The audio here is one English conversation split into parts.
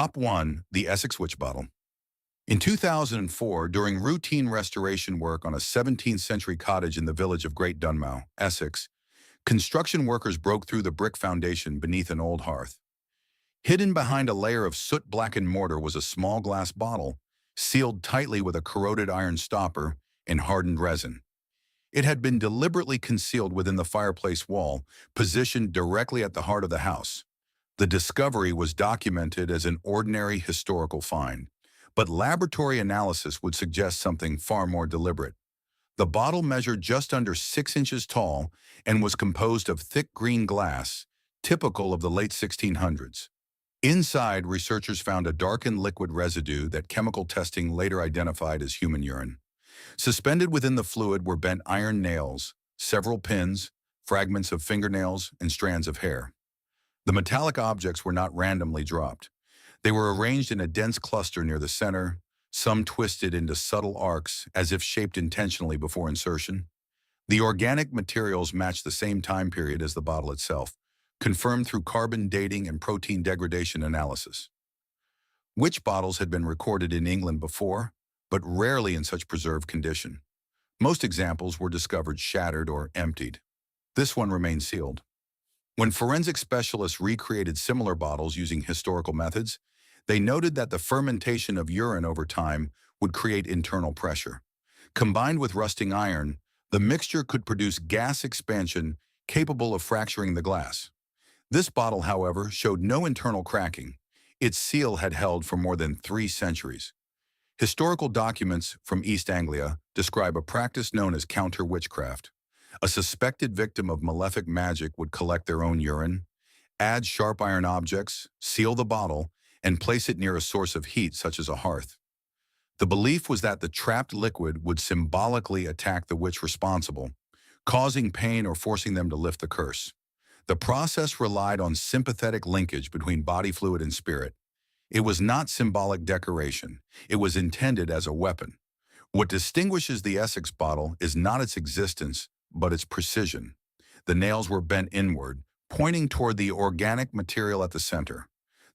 Top 1. The Essex Witch Bottle. In 2004, during routine restoration work on a 17th century cottage in the village of Great Dunmow, Essex, construction workers broke through the brick foundation beneath an old hearth. Hidden behind a layer of soot-blackened mortar was a small glass bottle, sealed tightly with a corroded iron stopper and hardened resin. It had been deliberately concealed within the fireplace wall, positioned directly at the heart of the house. The discovery was documented as an ordinary historical find, but laboratory analysis would suggest something far more deliberate. The bottle measured just under 6 inches tall and was composed of thick green glass, typical of the late 1600s. Inside, researchers found a darkened liquid residue that chemical testing later identified as human urine. Suspended within the fluid were bent iron nails, several pins, fragments of fingernails, and strands of hair. The metallic objects were not randomly dropped. They were arranged in a dense cluster near the center, some twisted into subtle arcs as if shaped intentionally before insertion. The organic materials matched the same time period as the bottle itself, confirmed through carbon dating and protein degradation analysis. Witch bottles had been recorded in England before, but rarely in such preserved condition. Most examples were discovered shattered or emptied. This one remained sealed. When forensic specialists recreated similar bottles using historical methods, they noted that the fermentation of urine over time would create internal pressure. Combined with rusting iron, the mixture could produce gas expansion capable of fracturing the glass. This bottle, however, showed no internal cracking. Its seal had held for more than 3 centuries. Historical documents from East Anglia describe a practice known as counter-witchcraft. A suspected victim of malefic magic would collect their own urine, add sharp iron objects, seal the bottle, and place it near a source of heat such as a hearth. The belief was that the trapped liquid would symbolically attack the witch responsible, causing pain or forcing them to lift the curse. The process relied on sympathetic linkage between body fluid and spirit. It was not symbolic decoration. It was intended as a weapon. What distinguishes the Essex bottle is not its existence, but its precision. The nails were bent inward, pointing toward the organic material at the center.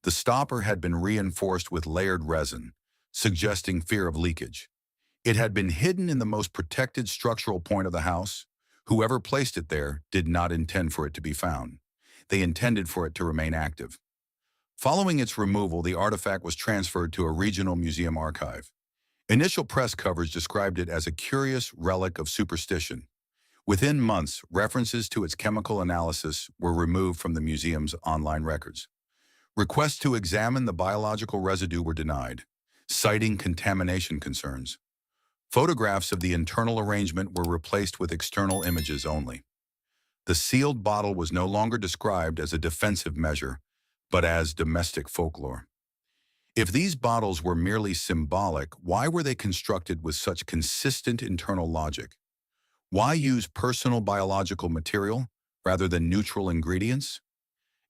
The stopper had been reinforced with layered resin, suggesting fear of leakage. It had been hidden in the most protected structural point of the house. Whoever placed it there did not intend for it to be found. They intended for it to remain active. Following its removal, the artifact was transferred to a regional museum archive. Initial press coverage described it as a curious relic of superstition. Within months, references to its chemical analysis were removed from the museum's online records. Requests to examine the biological residue were denied, citing contamination concerns. Photographs of the internal arrangement were replaced with external images only. The sealed bottle was no longer described as a defensive measure, but as domestic folklore. If these bottles were merely symbolic, why were they constructed with such consistent internal logic? Why use personal biological material rather than neutral ingredients?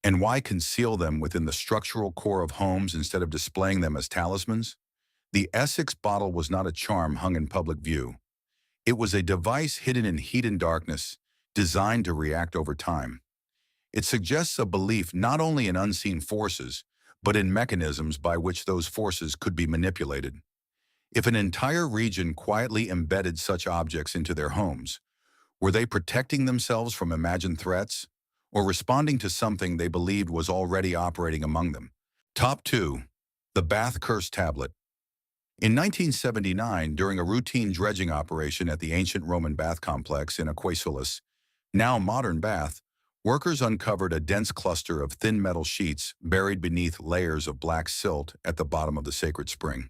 And why conceal them within the structural core of homes instead of displaying them as talismans? The Essex bottle was not a charm hung in public view. It was a device hidden in heat and darkness, designed to react over time. It suggests a belief not only in unseen forces, but in mechanisms by which those forces could be manipulated. If an entire region quietly embedded such objects into their homes, were they protecting themselves from imagined threats or responding to something they believed was already operating among them? Top 2. The Bath Curse Tablet. In 1979, during a routine dredging operation at the ancient Roman bath complex in Aquaesulis, now modern Bath, workers uncovered a dense cluster of thin metal sheets buried beneath layers of black silt at the bottom of the sacred spring.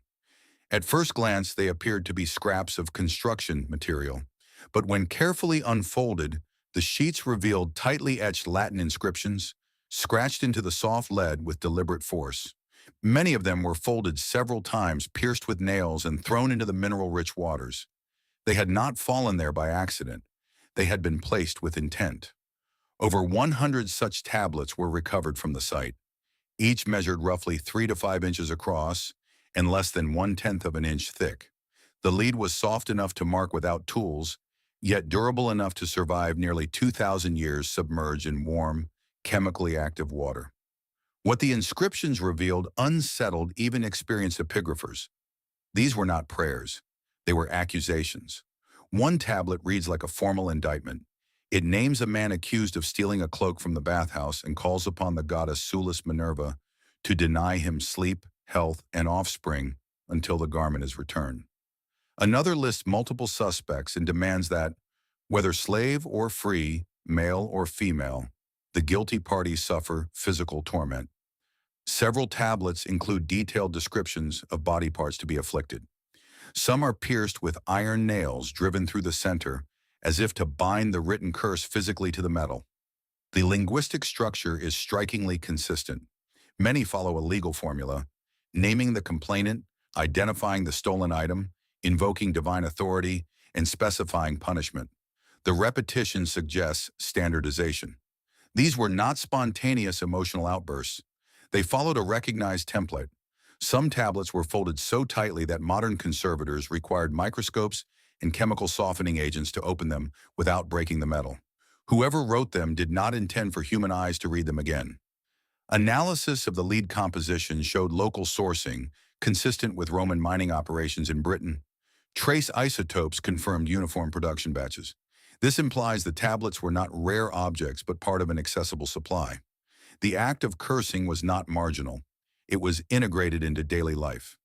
At first glance, they appeared to be scraps of construction material, but when carefully unfolded, the sheets revealed tightly etched Latin inscriptions, scratched into the soft lead with deliberate force. Many of them were folded several times, pierced with nails, and thrown into the mineral-rich waters. They had not fallen there by accident. They had been placed with intent. Over 100 such tablets were recovered from the site. Each measured roughly 3 to 5 inches across and less than 1/10 of an inch thick. The lead was soft enough to mark without tools, yet durable enough to survive nearly 2,000 years submerged in warm, chemically active water. What the inscriptions revealed unsettled even experienced epigraphers. These were not prayers. They were accusations. One tablet reads like a formal indictment. It names a man accused of stealing a cloak from the bathhouse and calls upon the goddess Sulis Minerva to deny him sleep, health, and offspring until the garment is returned. Another lists multiple suspects and demands that, whether slave or free, male or female, the guilty parties suffer physical torment. Several tablets include detailed descriptions of body parts to be afflicted. Some are pierced with iron nails driven through the center, as if to bind the written curse physically to the metal. The linguistic structure is strikingly consistent. Many follow a legal formula, naming the complainant, identifying the stolen item, invoking divine authority, and specifying punishment. The repetition suggests standardization. These were not spontaneous emotional outbursts. They followed a recognized template. Some tablets were folded so tightly that modern conservators required microscopes and chemical softening agents to open them without breaking the metal. Whoever wrote them did not intend for human eyes to read them again. Analysis of the lead composition showed local sourcing, consistent with Roman mining operations in Britain. Trace isotopes confirmed uniform production batches. This implies the tablets were not rare objects but part of an accessible supply. The act of cursing was not marginal. It was integrated into daily life.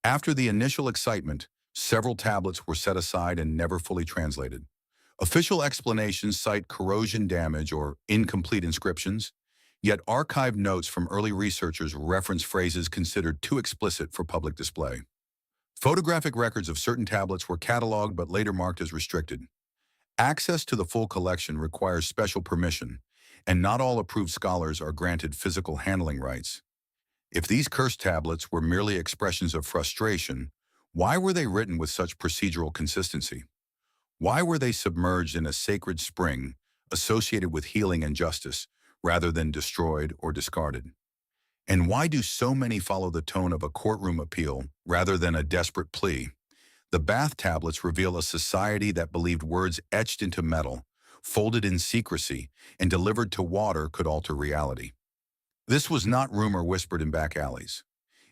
After the initial excitement, several tablets were set aside and never fully translated. Official explanations cite corrosion damage or incomplete inscriptions, yet archived notes from early researchers reference phrases considered too explicit for public display. Photographic records of certain tablets were cataloged but later marked as restricted. Access to the full collection requires special permission, and not all approved scholars are granted physical handling rights. If these cursed tablets were merely expressions of frustration, why were they written with such procedural consistency? Why were they submerged in a sacred spring associated with healing and justice, rather than destroyed or discarded? And why do so many follow the tone of a courtroom appeal rather than a desperate plea? The bath tablets reveal a society that believed words etched into metal, folded in secrecy, and delivered to water could alter reality. This was not rumor whispered in back alleys.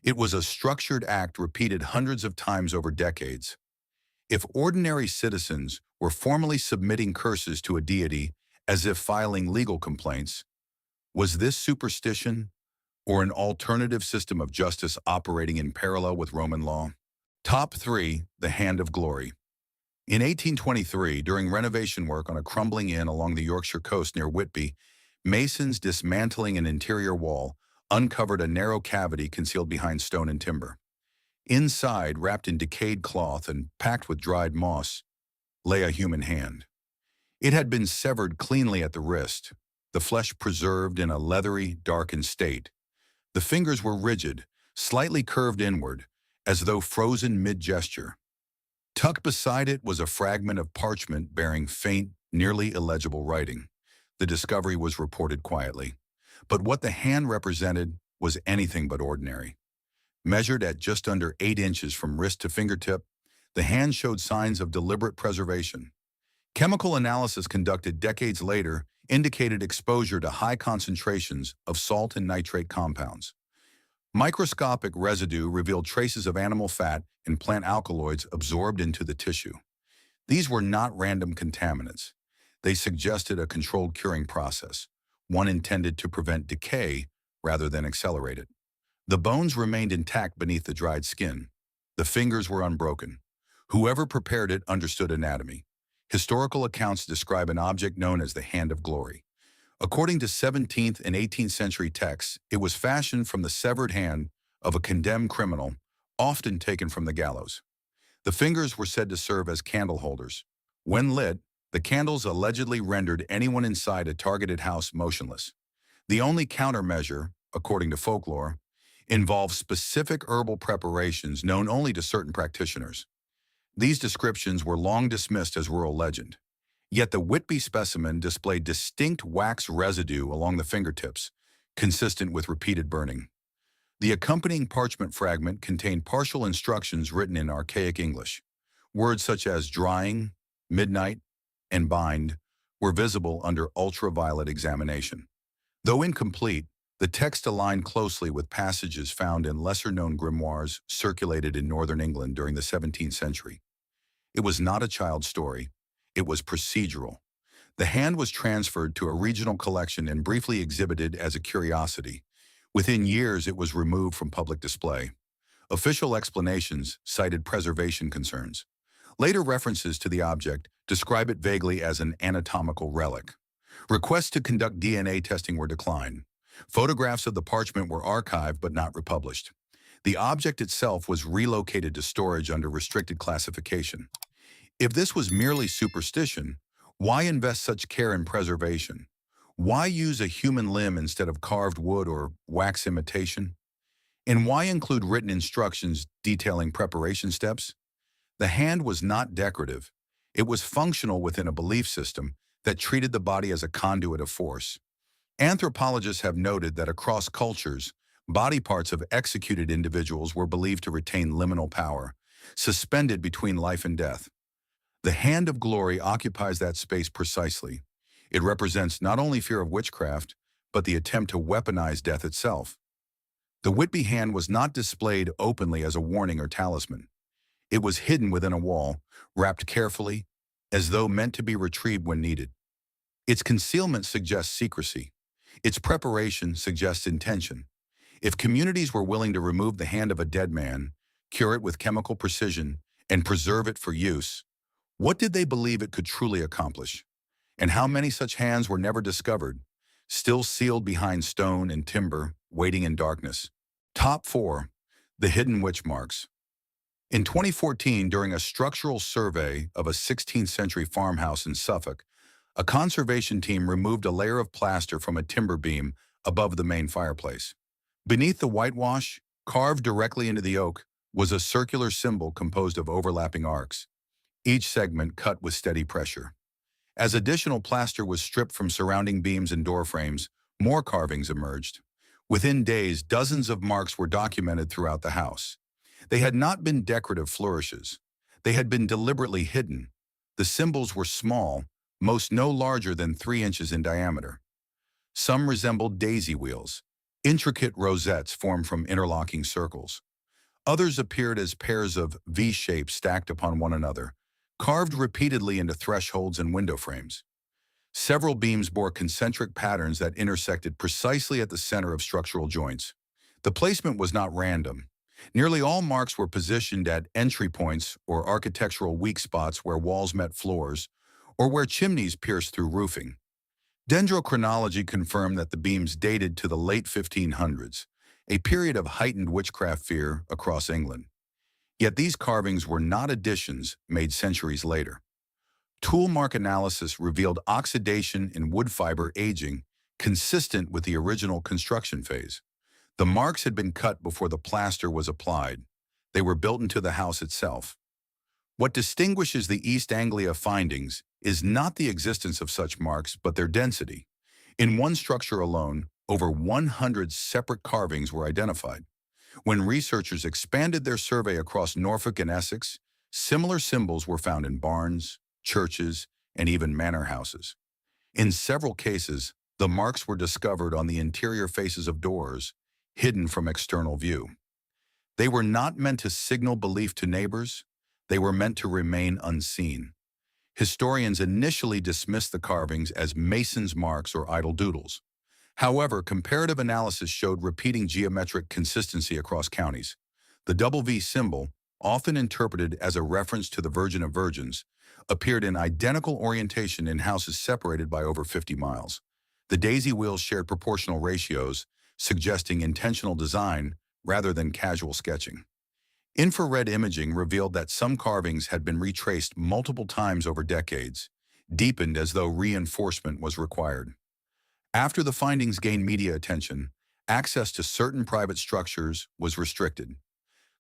It was a structured act repeated hundreds of times over decades. If ordinary citizens were formally submitting curses to a deity as if filing legal complaints, was this superstition or an alternative system of justice operating in parallel with Roman law? Top 3. The Hand of Glory. In 1823, during renovation work on a crumbling inn along the Yorkshire coast near Whitby, masons dismantling an interior wall uncovered a narrow cavity concealed behind stone and timber. Inside, wrapped in decayed cloth and packed with dried moss, lay a human hand. It had been severed cleanly at the wrist, the flesh preserved in a leathery, darkened state. The fingers were rigid, slightly curved inward, as though frozen mid-gesture. Tucked beside it was a fragment of parchment bearing faint, nearly illegible writing. The discovery was reported quietly. But what the hand represented was anything but ordinary. Measured at just under 8 inches from wrist to fingertip, the hand showed signs of deliberate preservation. Chemical analysis conducted decades later indicated exposure to high concentrations of salt and nitrate compounds. Microscopic residue revealed traces of animal fat and plant alkaloids absorbed into the tissue. These were not random contaminants. They suggested a controlled curing process, one intended to prevent decay rather than accelerate it. The bones remained intact beneath the dried skin. The fingers were unbroken. Whoever prepared it understood anatomy. Historical accounts describe an object known as the Hand of Glory. According to 17th and 18th century texts, it was fashioned from the severed hand of a condemned criminal, often taken from the gallows. The fingers were said to serve as candle holders. When lit, the candles allegedly rendered anyone inside a targeted house motionless. The only countermeasure, according to folklore, involved specific herbal preparations known only to certain practitioners. These descriptions were long dismissed as rural legend. Yet the Whitby specimen displayed distinct wax residue along the fingertips, consistent with repeated burning. The accompanying parchment fragment contained partial instructions written in archaic English. Words such as drying, midnight, and bind were visible under ultraviolet examination. Though incomplete, The text aligned closely with passages found in lesser-known grimoires circulated in northern England during the 17th century. It was not a child's story. It was procedural. The hand was transferred to a regional collection and briefly exhibited as a curiosity. Within years, it was removed from public display. Official explanations cited preservation concerns. Later references to the object describe it vaguely as an anatomical relic. Requests to conduct DNA testing were declined. Photographs of the parchment were archived but not republished. The object itself was relocated to storage under restricted classification. If this was merely superstition, why invest such care in preservation? Why use a human limb instead of carved wood or wax imitation? And why include written instructions detailing preparation steps? The hand was not decorative. It was functional within a belief system that treated the body as a conduit of force. Anthropologists have noted that across cultures, body parts of executed individuals were believed to retain liminal power, suspended between life and death. The hand of glory occupies that space precisely. It represents not only fear of witchcraft, but the attempt to weaponize death itself. The Whitby hand was not displayed openly as a warning or talisman. It was hidden within a wall, wrapped carefully, as though meant to be retrieved when needed. Its concealment suggests secrecy. Its preparation suggests intention. If communities were willing to remove the hand of a dead man, cure it with chemical precision, and preserve it for use, what did they believe it could truly accomplish? And how many such hands were never discovered, still sealed behind stone and timber, waiting in darkness? Top 4. The Hidden Witch Marks. In 2014, during a structural survey of a 16th century farmhouse in Suffolk, a conservation team removed a layer of plaster from a timber beam above the main fireplace. Beneath the whitewash, carved directly into the oak, was a circular symbol composed of overlapping arcs, each segment cut with steady pressure. As additional plaster was stripped from surrounding beams and door frames, more carvings emerged. Within days, dozens of marks were documented throughout the house. They had not been decorative flourishes. They had been deliberately hidden. The symbols were small, most no larger than 3 inches in diameter. Some resembled daisy wheels, intricate rosettes formed from interlocking circles. Others appeared as pairs of V shapes stacked upon one another, carved repeatedly into thresholds and window frames. Several beams bore concentric patterns that intersected precisely at the center of structural joints. The placement was not random. Nearly all marks were positioned at entry points or architectural weak spots where walls met floors, or where chimneys pierced through roofing. Dendrochronology confirmed that the beams dated to the late 1500s, a period of heightened witchcraft fear across England. Yet these carvings were not additions made centuries later. Tool mark analysis revealed oxidation in wood fiber aging consistent with the original construction phase. The marks had been cut before the plaster was applied. They were built into the house itself. What distinguishes the East Anglia findings is not the existence of such marks, but their density. In one structure alone, over 100 separate carvings were identified. When researchers expanded their survey across Norfolk and Essex, similar symbols were found in barns, churches, and even manor houses. In several cases, the marks were discovered on the interior faces of doors, hidden from external view. They were not meant to signal belief to neighbors. They were meant to remain unseen. Historians initially dismissed the carvings as masons' marks or idle doodles. However, comparative analysis showed repeating geometric consistency across counties. The double V symbol, often interpreted as a reference to the Virgin of Virgins, appeared in identical orientation in houses separated by over 50 miles. The daisy wheels shared proportional ratios, suggesting intentional design rather than casual sketching. Infrared imaging revealed that some carvings had been retraced multiple times over decades, deepened as though reinforcement was required. After the findings gained media attention, access to certain private structures was restricted.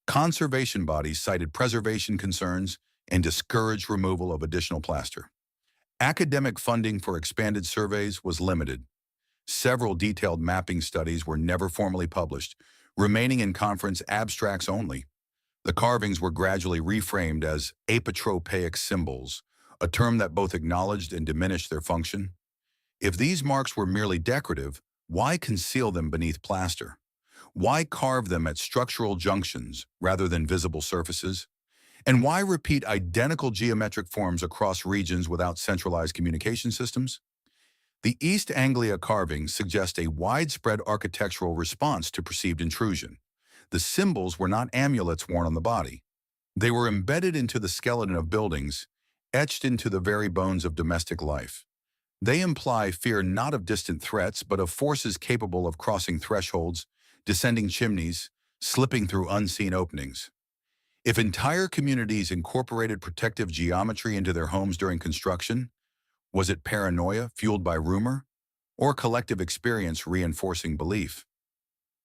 Conservation bodies cited preservation concerns and discouraged removal of additional plaster. Academic funding for expanded surveys was limited. Several detailed mapping studies were never formally published, remaining in conference abstracts only. The carvings were gradually reframed as apotropaic symbols, a term that both acknowledged and diminished their function. If these marks were merely decorative, Why conceal them beneath plaster? Why carve them at structural junctions rather than visible surfaces? And why repeat identical geometric forms across regions without centralized communication systems? The East Anglia carvings suggest a widespread architectural response to perceived intrusion. The symbols were not amulets worn on the body. They were embedded into the skeleton of buildings, etched into the very bones of domestic life. They imply fear not of distant threats, but of forces capable of crossing thresholds, descending chimneys, slipping through unseen openings. If entire communities incorporated protective geometry into their homes during construction, was it paranoia fueled by rumor, or collective experience reinforcing belief?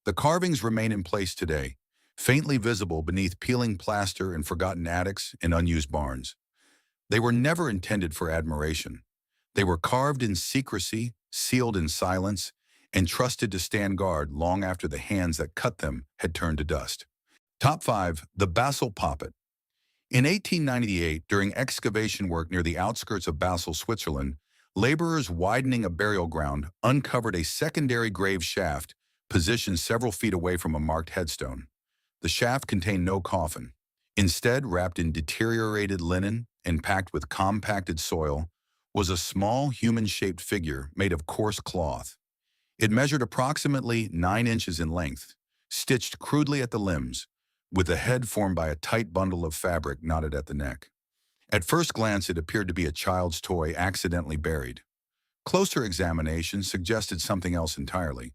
The carvings remain in place today, faintly visible beneath peeling plaster in forgotten attics and unused barns. They were never intended for admiration. They were carved in secrecy, sealed in silence, and trusted to stand guard long after the hands that cut them had turned to dust. Top 5. The Basel Poppet. In 1898, during excavation work near the outskirts of Basel, Switzerland, laborers widening a burial ground uncovered a secondary grave shaft positioned several feet away from a marked headstone. The shaft contained no coffin. Instead, wrapped in deteriorated linen and packed with compacted soil, was a small human-shaped figure made of coarse cloth. It measured approximately 9 inches in length, stitched crudely at the limbs, with the head formed by a tight bundle of fabric knotted at the neck. At first glance, it appeared to be a child's toy accidentally buried. Closer examination suggested something else entirely.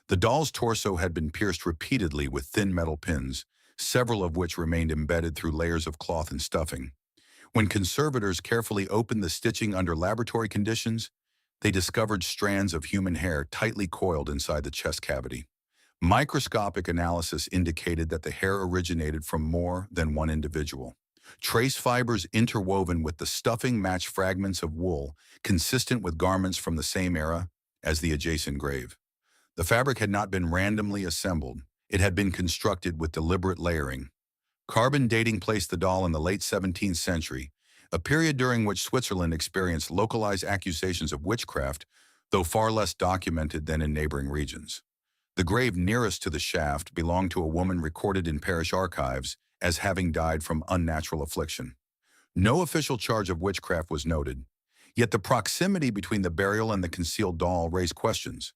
The doll's torso had been pierced repeatedly with thin metal pins, several of which remained embedded through layers of cloth and stuffing. When conservators carefully opened the stitching under laboratory conditions, they discovered strands of human hair tightly coiled inside the chest cavity. Microscopic analysis indicated that the hair originated from more than one individual. Trace fibers interwoven with the stuffing matched fragments of wool consistent with garments from the same era as the adjacent grave. The fabric had not been randomly assembled. It had been constructed with deliberate layering. Carbon dating placed the doll in the late 17th century, a period during which Switzerland experienced localized accusations of witchcraft, though far less documented than in neighboring regions. The grave nearest to the shaft belonged to a woman recorded in parish archives as having died from unnatural affliction. No official charge of witchcraft was noted, yet the proximity between the burial and the concealed doll raised questions.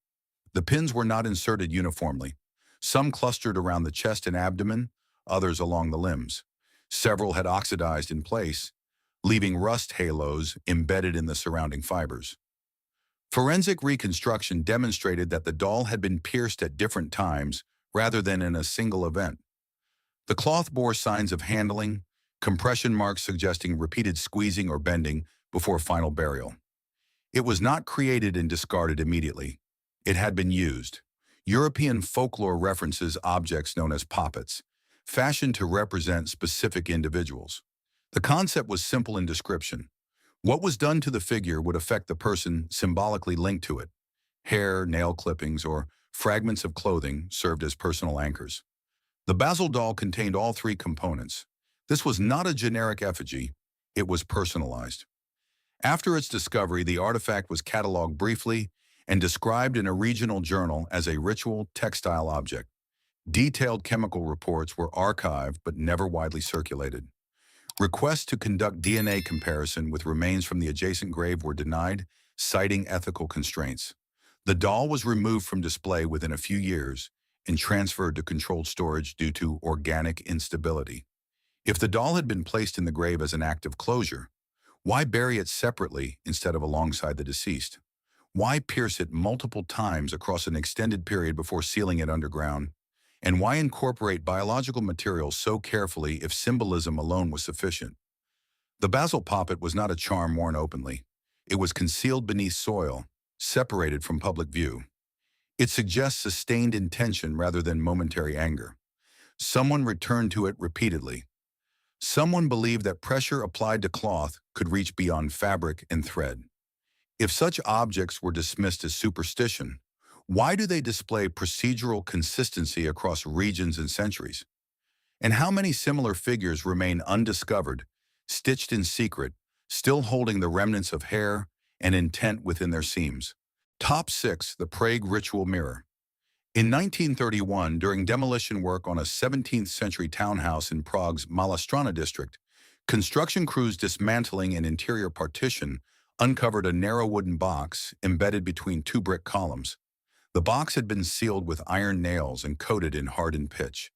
The pins were not inserted uniformly. Some clustered around the chest and abdomen, others along the limbs. Several had oxidized in place, leaving rust halos embedded in the surrounding fibers. Forensic reconstruction demonstrated that the doll had been pierced at different times rather than in a single event. The cloth bore signs of handling, compression marks suggesting repeated squeezing or bending before final burial. It was not created and discarded immediately. It had been used. European folklore references objects known as poppets, fashioned to represent specific individuals. The concept was simple in description. What was done to the figure would affect the person symbolically linked to it. Hair, nail clippings, or fragments of clothing served as personal anchors. The Basel doll contained all 3 components. This was not a generic effigy, it was personalized. After its discovery, the artifact was cataloged briefly and described in a regional journal as a ritual textile object. Detailed chemical reports were archived but never widely circulated. Requests to conduct DNA comparison with remains from the adjacent grave were denied, citing ethical constraints. The doll was removed from display within a few years and transferred to controlled storage due to organic instability. If the doll had been placed in the grave as an act of closure, why bury it separately instead of alongside the deceased? Why pierce it multiple times across an extended period before sealing it underground? And why incorporate biological materials so carefully if symbolism alone was sufficient? The Basel poppet was not a charm worn openly. It was concealed beneath soil, separated from public view. It suggests sustained intention rather than momentary anger. Someone returned to it repeatedly. Someone believed that pressure applied to cloth could reach beyond fabric and thread. If such objects were dismissed as superstition, why do they display procedural consistency across regions and centuries? And how many similar figures remain undiscovered, stitched in secret, still holding the remnants of hair and intent within their seams? Top 6. The Prague Ritual Mirror. In 1931, during demolition work on a 17th century townhouse in Prague's Malastrana district, construction crews dismantling an interior partition uncovered a narrow wooden box embedded between two brick columns. The box had been sealed with iron nails and coated in hardened pitch.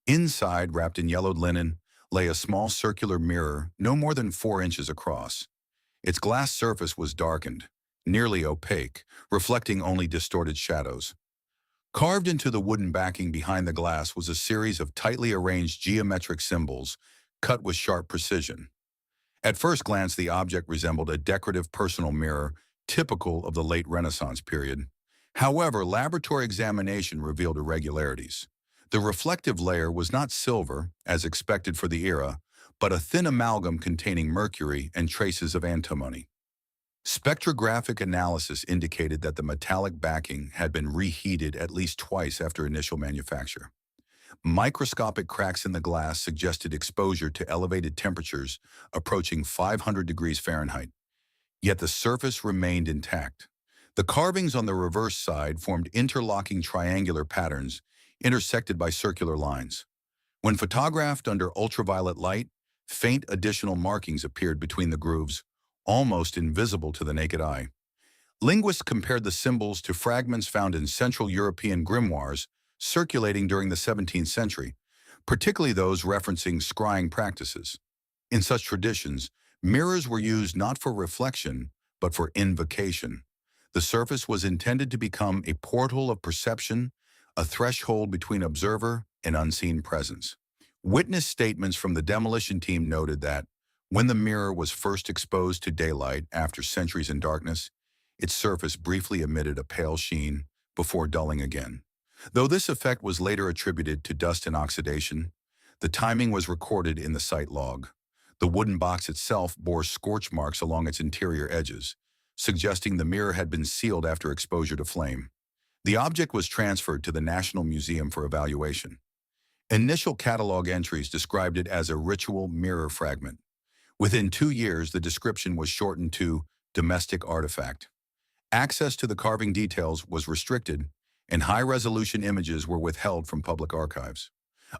Inside, wrapped in yellowed linen, lay a small circular mirror no more than 4 inches across. Its glass surface was darkened, nearly opaque, reflecting only distorted shadows. Carved into the wooden backing behind the glass was a series of tightly arranged geometric symbols, cut with sharp precision. At first glance, the object resembled a decorative personal mirror, typical of the late Renaissance period. However, laboratory examination revealed irregularities. The reflective layer was not silver, as expected for the era, but a thin amalgam containing mercury and traces of antimony. Spectrographic analysis indicated that the metallic backing had been reheated at least twice after initial manufacture. Microscopic cracks in the glass suggested exposure to elevated temperatures approaching 500 degrees Fahrenheit, yet the surface remained intact. The carvings on the reverse side formed interlocking triangular patterns intersected by circular lines. When photographed under ultraviolet light, faint additional markings appeared between the grooves, almost invisible to the naked eye. Linguists compared the symbols to fragments found in Central European grimoires circulating during the 17th century, particularly those referencing scrying practices. In such traditions, mirrors were used not for reflection, but for invocation. The surface was intended to become a portal of perception, a threshold between observer and unseen presence. Witness statements from the demolition team noted that when the mirror was first exposed to daylight after centuries in darkness, its surface briefly emitted a pale sheen before dulling again. Though this effect was later attributed to dust and oxidation, the timing was recorded in the site log. The wooden box itself bore scorch marks along its interior edges, suggesting the mirror had been sealed after exposure to flame. The object was transferred to the National Museum for evaluation. Initial catalog entries described it as a ritual mirror fragment. Within 2 years, the description was shortened to domestic artifact. Access to the carving details was restricted, and high-resolution images were withheld from public archives.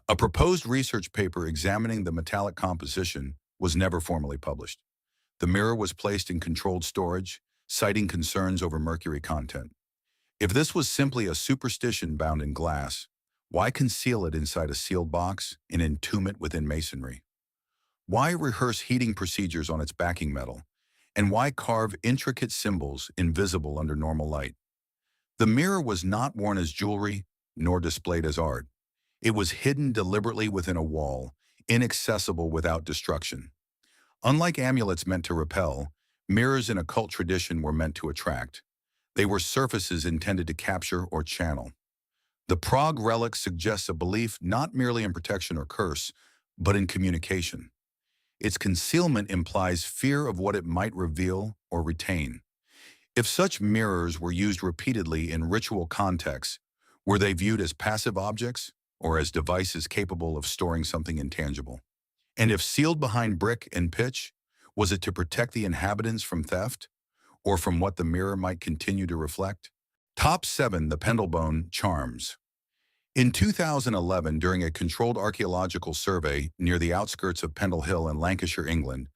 A proposed research paper examining the metallic composition was never formally published. The mirror was placed in controlled storage, citing concerns over mercury content. If this was simply a superstition bound in glass, why conceal it inside a sealed box and entomb it within masonry? Why rehearse heating procedures on its backing metal? And why carve intricate symbols invisible under normal light? The mirror was not worn as jewelry, nor displayed as art. It was hidden deliberately within a wall, inaccessible without destruction. Unlike amulets meant to repel, mirrors in occult tradition were meant to attract. They were surfaces intended to capture or channel. The Prague relic suggests a belief not merely in protection or curse, but in communication. Its concealment implies fear of what it might reveal or retain. If such mirrors were used repeatedly in ritual contexts, were they viewed as passive objects or as devices capable of storing something intangible? And if sealed behind brick and pitch, was it to protect the inhabitants from theft or from what the mirror might continue to reflect? Top 7. The Pendlebone Charms. In 2011, during a controlled archaeological survey near the outskirts of Pendle Hill in Lancashire, England,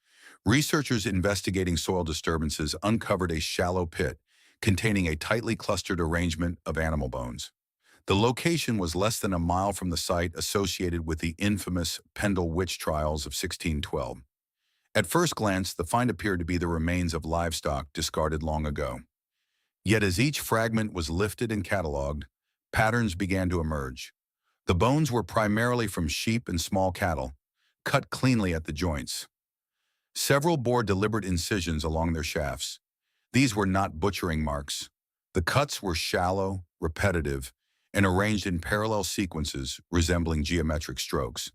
researchers investigating soil disturbances uncovered a shallow pit containing a tightly clustered arrangement of animal bones. The location was less than a mile from the site associated with the infamous Pendle witch trials of 1612. At first glance, the find appeared to be the remains of livestock discarded long ago. Yet as each fragment was lifted and catalogued, patterns began to emerge. The bones were primarily from sheep and small cattle, cut cleanly at the joints. Several bore deliberate incisions along their shafts. These were not butchering marks. The cuts were shallow, repetitive, and arranged in parallel sequences resembling geometric strokes.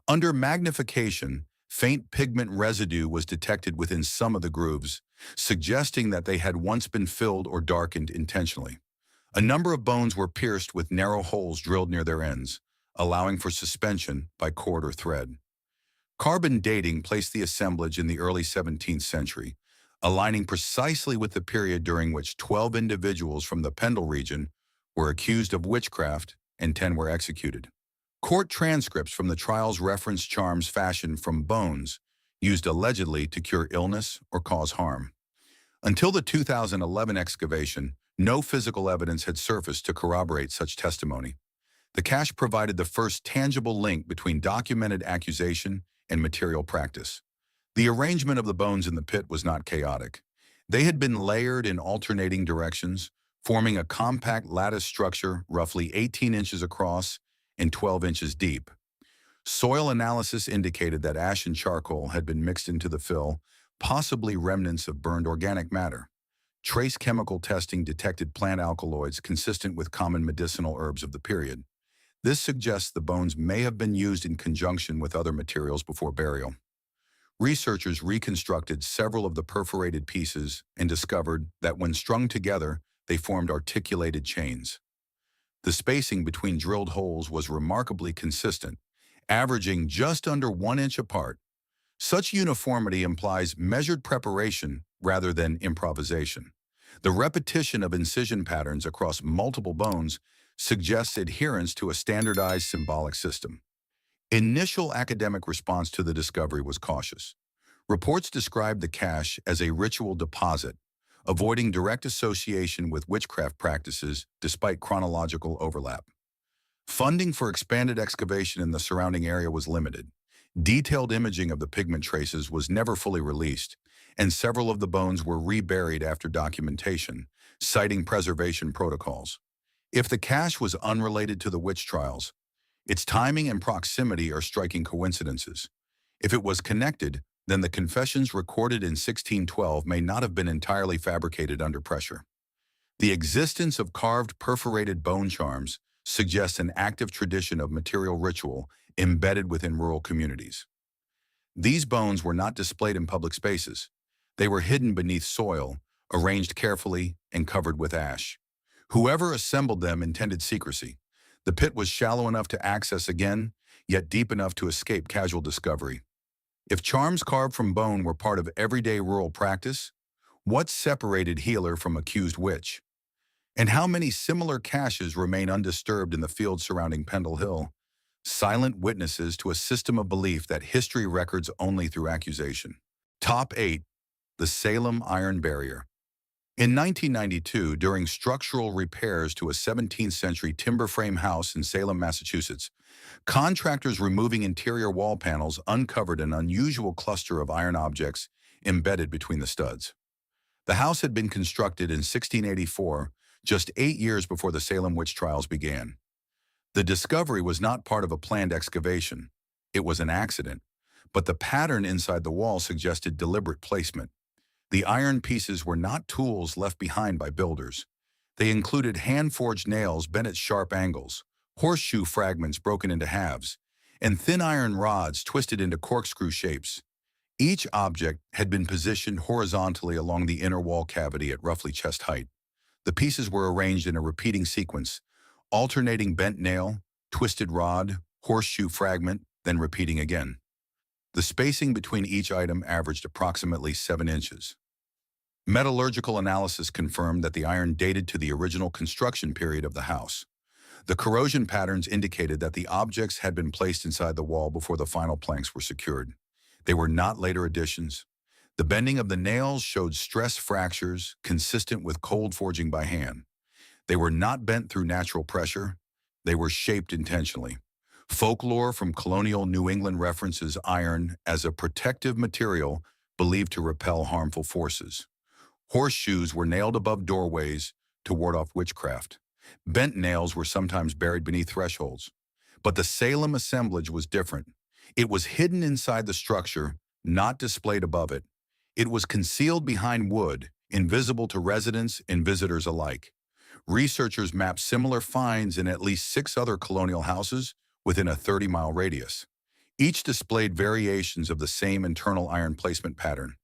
Under magnification, faint pigment residue was detected within some of the grooves, suggesting that they had once been filled or darkened intentionally. A number of bones were pierced with narrow holes drilled near their ends, allowing for suspension by cord or thread. Carbon dating placed the assemblage in the early 17th century, aligning precisely with the period during which 12 individuals from the Pendle region were accused of witchcraft and 10 were executed. Court transcripts from the trials reference charms fashioned from bones used allegedly to cure illness or cause harm. Until the 2011 excavation, no physical evidence had surfaced to corroborate such testimony. The cache provided the first tangible link between documented accusation and material practice. The arrangement of the bones in the pit was not chaotic. They had been layered in alternating directions, forming a compact lattice structure roughly 18 inches across and 12 inches deep. Soil analysis indicated that ash and charcoal had been mixed into the fill, possibly remnants of burned organic matter. Trace chemical testing detected plant alkaloids consistent with common medicinal herbs of the period. This suggests the bones may have been used in conjunction with other materials before burial. Researchers reconstructed several of the perforated pieces and discovered that when strung together, they formed articulated chains. The spacing between drilled holes was remarkably consistent, averaging just under 1 inch apart. Such uniformity implies measured preparation rather than improvisation. The repetition of incision patterns across multiple bones suggests adherence to a standardized symbolic system. Initial academic response to the discovery was cautious. Reports described the cache as a ritual deposit, avoiding direct association with witchcraft practices despite chronological overlap. Funding for expanded excavation in the surrounding area was limited. Detailed imaging of the pigment traces was never fully released, and several of the bones were reburied after documentation, citing preservation protocols. If the cache was unrelated to the witch trials, its timing and proximity are striking coincidences. If it was connected, then the confessions recorded in 1612 may not have been entirely fabricated under pressure. The existence of carved perforated bone charms suggests an active tradition of material ritual embedded within rural communities. These bones were not displayed in public spaces. They were hidden beneath soil, arranged carefully, and covered with ash. Whoever assembled them intended secrecy. The pit was shallow enough to access again, yet deep enough to escape casual discovery. If charms carved from bone were part of everyday rural practice, what separated healer from accused witch? And how many similar caches remain undisturbed in the fields surrounding Pendle Hill, silent witnesses to a system of belief that history records only through accusation? Top 8. The Salem Iron Barrier. In 1992, during structural repairs to a 17th century timber frame house in Salem, Massachusetts, contractors removing interior wall panels uncovered an unusual cluster of iron objects embedded between the studs. The house had been constructed in 1684, just 8 years before the Salem witch trials began. The discovery was not part of a planned excavation. It was an accident, but the pattern inside the wall suggested deliberate placement. The iron pieces were not tools left behind by builders. They included hand-forged nails bent at sharp angles, horseshoe fragments broken into halves, and thin iron rods twisted into corkscrew shapes. Each object had been positioned horizontally along the inner wall cavity at roughly chest height. The pieces were arranged in a repeating sequence, alternating bent nail, twisted rod, horseshoe fragment, then repeating again. The spacing between each item averaged approximately 7 inches. Metallurgical analysis confirmed that the iron dated to the original construction period of the house. The corrosion patterns indicated that the objects had been placed inside the wall before the final planks were secured. They were not later additions. The bending of the nails showed stress fractures consistent with cold forging by hand. They were not bent through natural pressure. They were shaped intentionally. Folklore from colonial New England references iron as a protective material believed to repel harmful forces. Horseshoes were nailed above doorways to ward off witchcraft. Bent nails were sometimes buried beneath thresholds. But the Salem assemblage was different. It was hidden inside the structure, not displayed above it. It was concealed behind wood, invisible to residents and visitors alike. Researchers mapped similar finds in at least 6 other colonial houses within a 30-mile radius. Each displayed variations of the same internal iron placement pattern.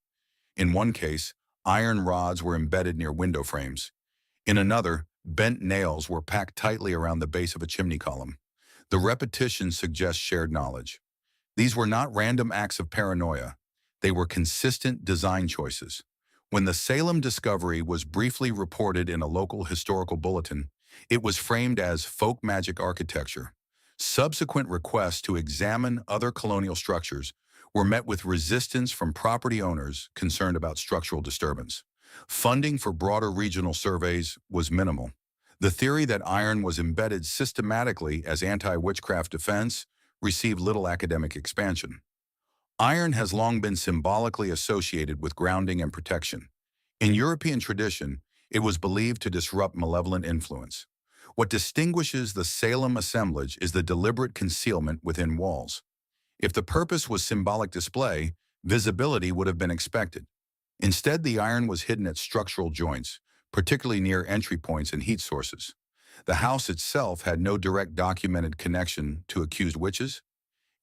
In one case, iron rods were embedded near window frames. In another, bent nails were packed tightly around the base of a chimney column. The repetition suggests shared knowledge. These were not random acts of paranoia. They were consistent design choices. When the Salem discovery was briefly reported in a local historical bulletin, it was framed as folk magic architecture. Subsequent requests to examine other colonial structures were met with resistance from property owners concerned about structural disturbance. Funding for broader regional surveys was minimal. The theory that iron was embedded systematically as anti-witchcraft defense received little academic expansion. Iron has long been symbolically associated with grounding and protection. In European tradition, it was believed to disrupt malevolent influence. What distinguishes the Salem assemblage is the deliberate concealment within walls. If the purpose was symbolic display, visibility would have been expected. Instead, the iron was hidden at structural joints, particularly near entry points and heat sources. The house itself had no direct documented connection to accused witches,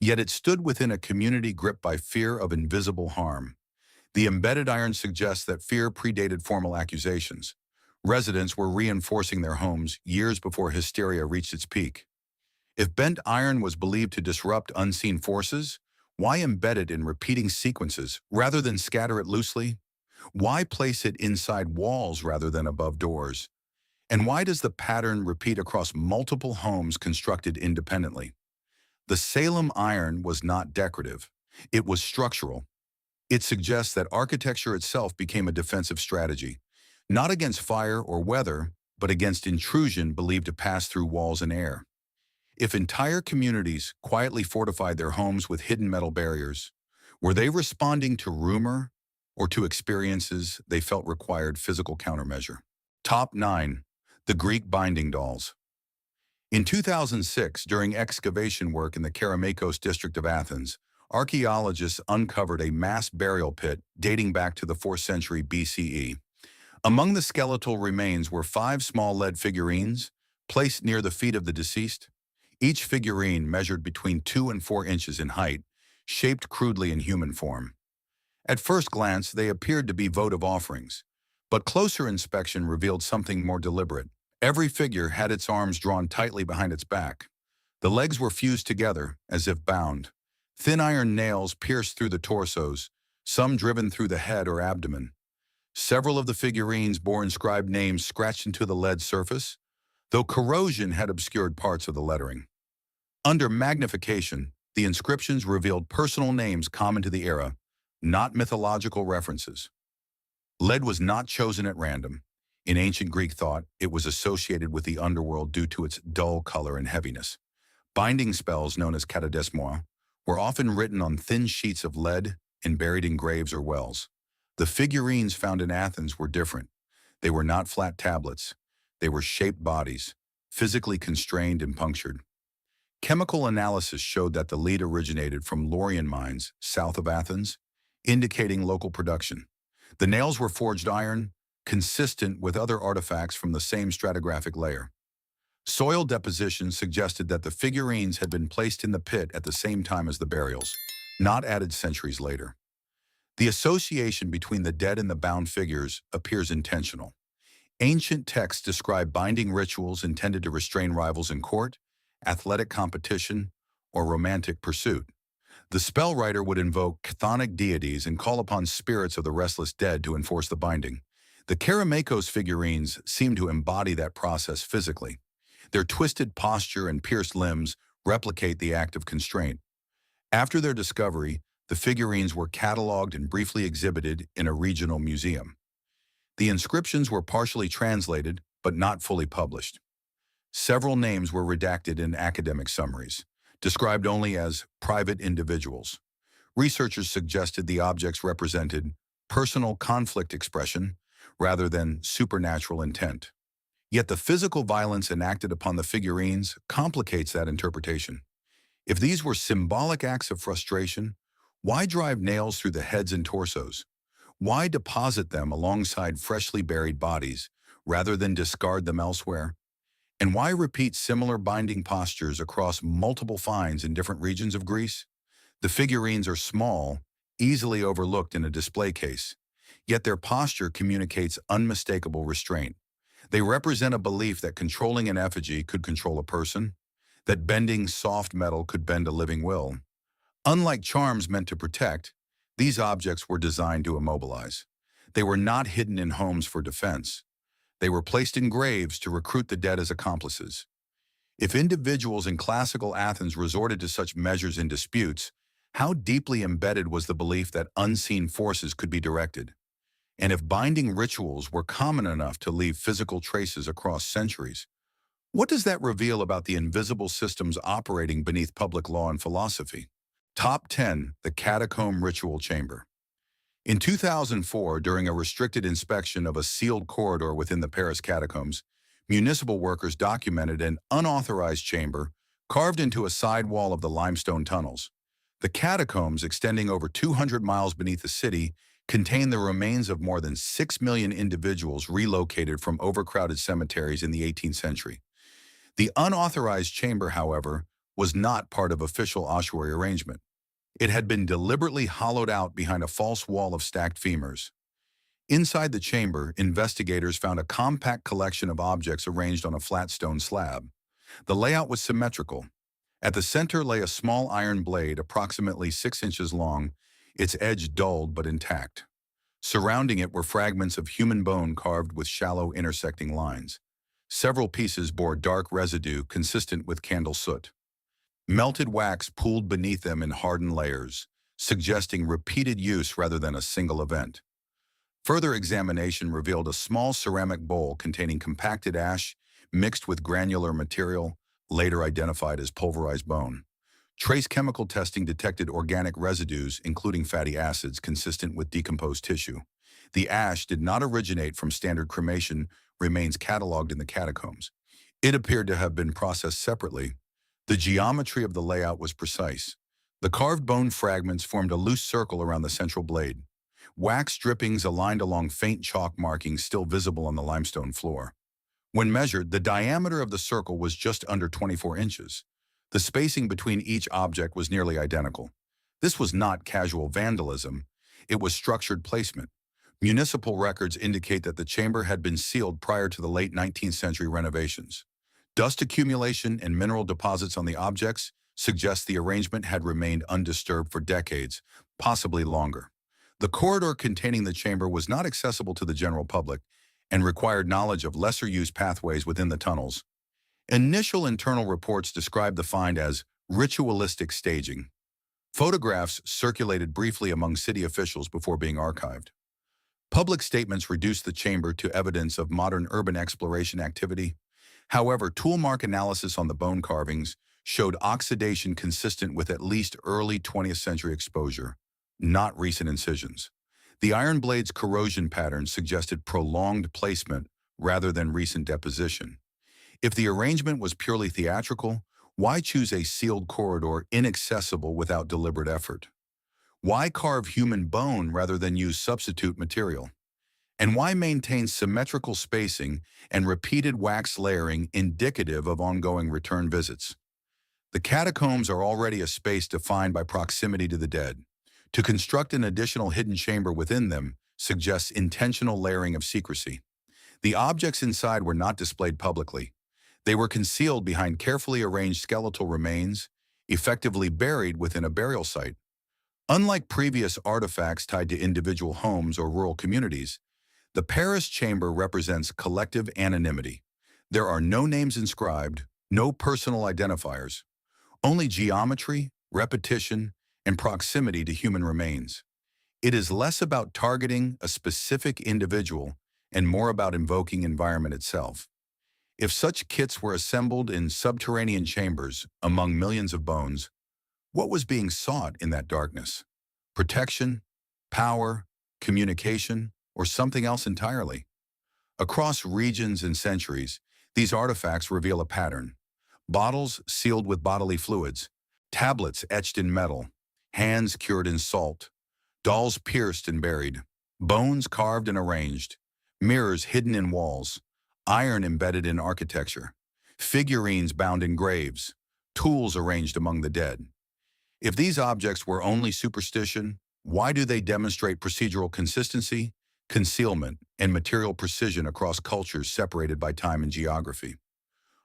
yet it stood within a community gripped by fear of invisible harm. The embedded iron suggests that fear predated formal accusations. Residents were reinforcing their homes years before hysteria reached its peak. If bent iron was believed to disrupt unseen forces, why embed it in repeating sequences rather than scatter it loosely? Why place it inside walls rather than above doors? And why does the pattern repeat across multiple homes constructed independently? The Salem iron was not decorative. It was structural. It suggests that architecture itself became a defensive strategy, not against fire or weather, but against intrusion believed to pass through walls and air. If entire communities quietly fortified their homes with hidden metal barriers, were they responding to rumor or to experiences they felt required physical countermeasure? Top 9. The Greek Binding Dolls. In 2006, during excavation work in the Kerameikos district of Athens, archaeologists uncovered a mass burial pit dating back to the 4th century BCE. Among the skeletal remains were 5 small lead figurines placed near the feet of the deceased. Each figurine measured between 2 and 4 inches in height, shaped crudely in human form. At first glance, they appeared to be votive offerings, but closer inspection revealed something more deliberate. Every figure had its arms drawn tightly behind its back. The legs were fused together, as if bound. Thin iron nails pierced through the torsos, some driven through the head or abdomen. Several of the figurines bore inscribed names scratched into the lead surface, though corrosion had obscured parts of the lettering. Under magnification, the inscriptions revealed personal names common to the era, not mythological references. Lead was not chosen at random. In ancient Greek thought, it was associated with the underworld due to its dull color and heaviness. Binding spells known as katadesmoi were often written on thin sheets of lead and buried in graves or wells. The figurines found in Athens were different. They were not flat tablets. They were shaped bodies, physically constrained and punctured. Chemical analysis showed that the lead originated from Laurian mines south of Athens, indicating local production. The nails were forged iron, consistent with other artifacts from the same stratigraphic layer. Soil deposition suggested that the figurines had been placed in the pit at the same time as the burials, not added centuries later. The association between the dead and the bound figures appears intentional. Ancient texts describe binding rituals intended to restrain rivals in court, athletic competition, or romantic pursuit. The spell writer would invoke chthonic deities and call upon spirits of the restless dead to enforce the binding. The Kerameikos figurines seem to embody that process physically. Their twisted posture and pierced limbs replicate the act of constraint. After their discovery, the figurines were cataloged and briefly exhibited in a regional museum. The inscriptions were partially translated, but not fully published. Several names were redacted in academic summaries, described only as private individuals. Researchers suggested the objects represented personal conflict expression rather than supernatural intent. Yet the physical violence enacted upon the figurines complicates that interpretation. If these were symbolic acts of frustration, why drive nails through the heads and torsos? Why deposit them alongside freshly buried bodies rather than discard them elsewhere? And why repeat similar binding postures across multiple finds in different regions of Greece? The figurines are small, easily overlooked in a display case, yet their posture communicates unmistakable restraint. They represent a belief that controlling an effigy could control a person, that bending soft metal could bend a living will. Unlike charms meant to protect, these objects were designed to immobilize. They were not hidden in homes for defense. They were placed in graves to recruit the dead as accomplices. If individuals in classical Athens resorted to such measures in disputes, how deeply embedded was the belief that unseen forces could be directed? And if binding rituals were common enough to leave physical traces across centuries, what does that reveal about the invisible systems operating beneath public law and philosophy? Top 10. The Catacomb Ritual Chamber. In 2004, during a restricted inspection of a sealed corridor within the Paris catacombs, municipal workers documented an unauthorized chamber carved into a side wall of the limestone tunnels. The catacombs, extending over 200 miles beneath the city, contain the remains of more than 6 million individuals relocated from overcrowded cemeteries in the 18th century. The unauthorized chamber, however, was not part of official ossuary arrangement. It had been deliberately hollowed out behind a false wall of stacked femurs. Inside the chamber, investigators found a compact collection of objects arranged on a flat stone slab. The layout was symmetrical. At the center lay a small iron blade approximately 6 inches long, its edge dulled but intact. Surrounding it were fragments of human bone carved with shallow intersecting lines. Several pieces bore dark residue consistent with candle soot. Melted wax pooled beneath them in hardened layers, suggesting repeated use rather than a single event. Further examination revealed a small ceramic bowl containing compacted ash mixed with granular material, later identified as pulverized bone. Trace chemical testing detected organic residues, including fatty acids, consistent with decomposed tissue. The ash did not originate from standard cremation, remains cataloged in the catacombs. It appeared to have been processed separately. The geometry of the layout was precise. The carved bone fragments formed a loose circle around the central blade. Wax drippings aligned along faint chalk markings still visible on the limestone floor. When measured, the diameter of the circle was just under 24 inches. The spacing between each object was nearly identical. This was not casual vandalism. It was structured placement. Municipal records indicate that the chamber had been sealed prior to the late 19th century renovations. Dust accumulation and mineral deposits on the objects suggest the arrangement had remained undisturbed for decades, possibly longer. The corridor containing the chamber was not accessible to the general public and required knowledge of lesser-used pathways within the tunnels. Initial internal reports described the find as ritualistic staging. Photographs circulated briefly among city officials before being archived. Public statements reduced the chamber to evidence of modern urban exploration activity. However, toolmark analysis on the bone carvings showed oxidation consistent with at least early 20th century exposure, not recent incisions. The iron blade's corrosion pattern suggested prolonged placement rather than recent deposition. If the arrangement was purely theatrical, why choose a sealed corridor inaccessible without deliberate effort? Why carve human bone rather than use substitute material? And why maintain symmetrical spacing and repeated wax layering indicative of ongoing return visits? The catacombs are already a space defined by proximity to the dead. To construct an additional hidden chamber within them suggests intentional layering of secrecy. The objects inside were not displayed publicly. They were concealed behind carefully arranged skeletal remains, effectively buried within a burial site. Unlike previous artifacts tied to individual homes or rural communities, the Paris chamber represents collective anonymity. There are no names inscribed, no personal identifiers, only geometry, repetition, and proximity to human remains. It is less about targeting a specific individual and more about invoking environment itself. If such kits were assembled in subterranean chambers among millions of bones, what was being sought in that darkness? Protection, power, communication, or something else entirely? Across regions and centuries, these artifacts reveal a pattern. Bottles sealed with bodily fluids, tablets etched in metal, hands cured in salt, dolls pierced and buried, bones carved and arranged, mirrors hidden in walls, iron embedded in architecture, figurines bound in graves, tools arranged among the dead. If these objects were only superstition, why do they demonstrate procedural consistency, concealment, and material precision across cultures separated by time and geography?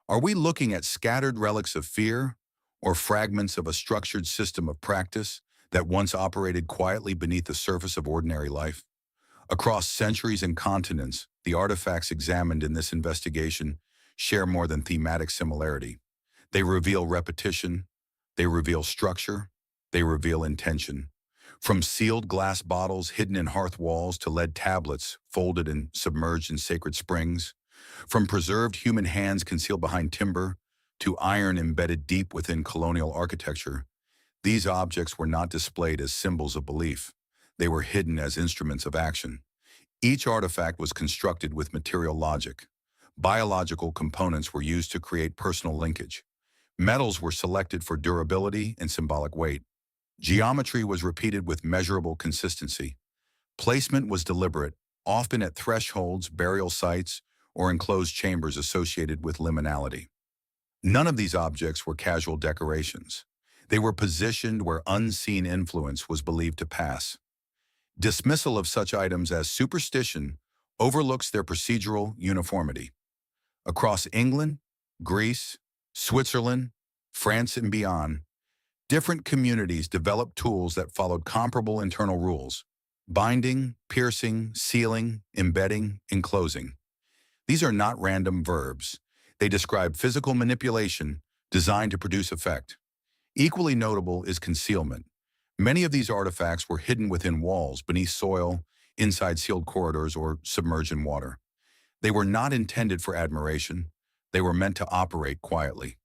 Are we looking at scattered relics of fear or fragments of a structured system of practice that once operated quietly beneath the surface of ordinary life? Across centuries and continents, the artifacts examined in this investigation share more than thematic similarity. They reveal repetition, they reveal structure, they reveal intention. From sealed glass bottles hidden in hearth walls to lead tablets folded and submerged in sacred springs, from preserved human hands concealed behind timber to iron embedded deep within colonial architecture, these objects were not displayed as symbols of belief. They were hidden as instruments of action. Each artifact was constructed with material logic. Biological components were used to create personal linkage. Metals were selected for durability and symbolic weight. Geometry was repeated with measurable consistency. Placement was deliberate, often at thresholds, burial sites, or enclosed chambers associated with liminality. None of these objects were casual decorations. They were positioned where unseen influence was believed to pass. Dismissal of such items as superstition overlooks their procedural uniformity. Across England, Greece, Switzerland, France, and beyond, different communities developed tools that followed comparable internal rules: binding, piercing, sealing, embedding, enclosing. These are not random verbs. They describe physical manipulation designed to produce effect. Equally notable is concealment. Many of these artifacts were hidden within walls, beneath soil, inside sealed corridors, or submerged in water. They were not intended for admiration. They were meant to operate quietly.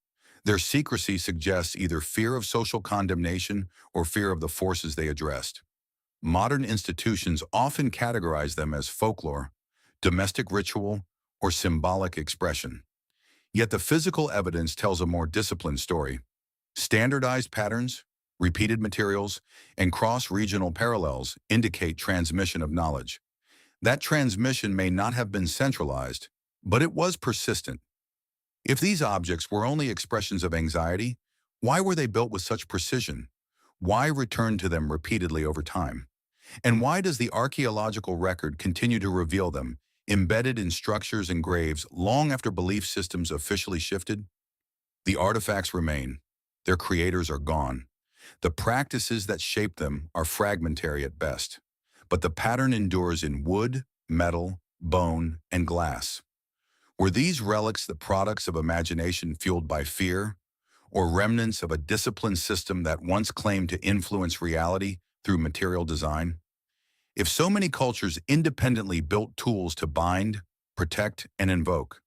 Their secrecy suggests either fear of social condemnation or fear of the forces they addressed. Modern institutions often categorize them as folklore, domestic ritual, or symbolic expression. Yet the physical evidence tells a more disciplined story. Standardized patterns, repeated materials, and cross-regional parallels indicate transmission of knowledge. That transmission may not have been centralized, but it was persistent. If these objects were only expressions of anxiety, why were they built with such precision? Why return to them repeatedly over time? And why does the archaeological record continue to reveal them, embedded in structures and graves long after belief systems officially shifted? The artifacts remain. Their creators are gone. The practices that shaped them are fragmentary at best. But the pattern endures in wood, metal, bone, and glass. Were these relics the products of imagination fueled by fear, or remnants of a disciplined system that once claimed to influence reality through material design? If so many cultures independently built tools to bind, protect, and invoke,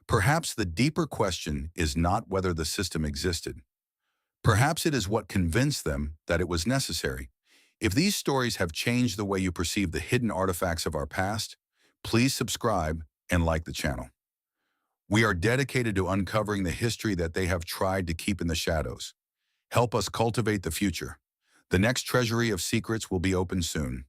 perhaps the deeper question is not whether the system existed. Perhaps it is what convinced them that it was necessary. If these stories have changed the way you perceive the hidden artifacts of our past, please subscribe and like the channel. We are dedicated to uncovering the history that they have tried to keep in the shadows. Help us cultivate the future. The next treasury of secrets will be opened soon.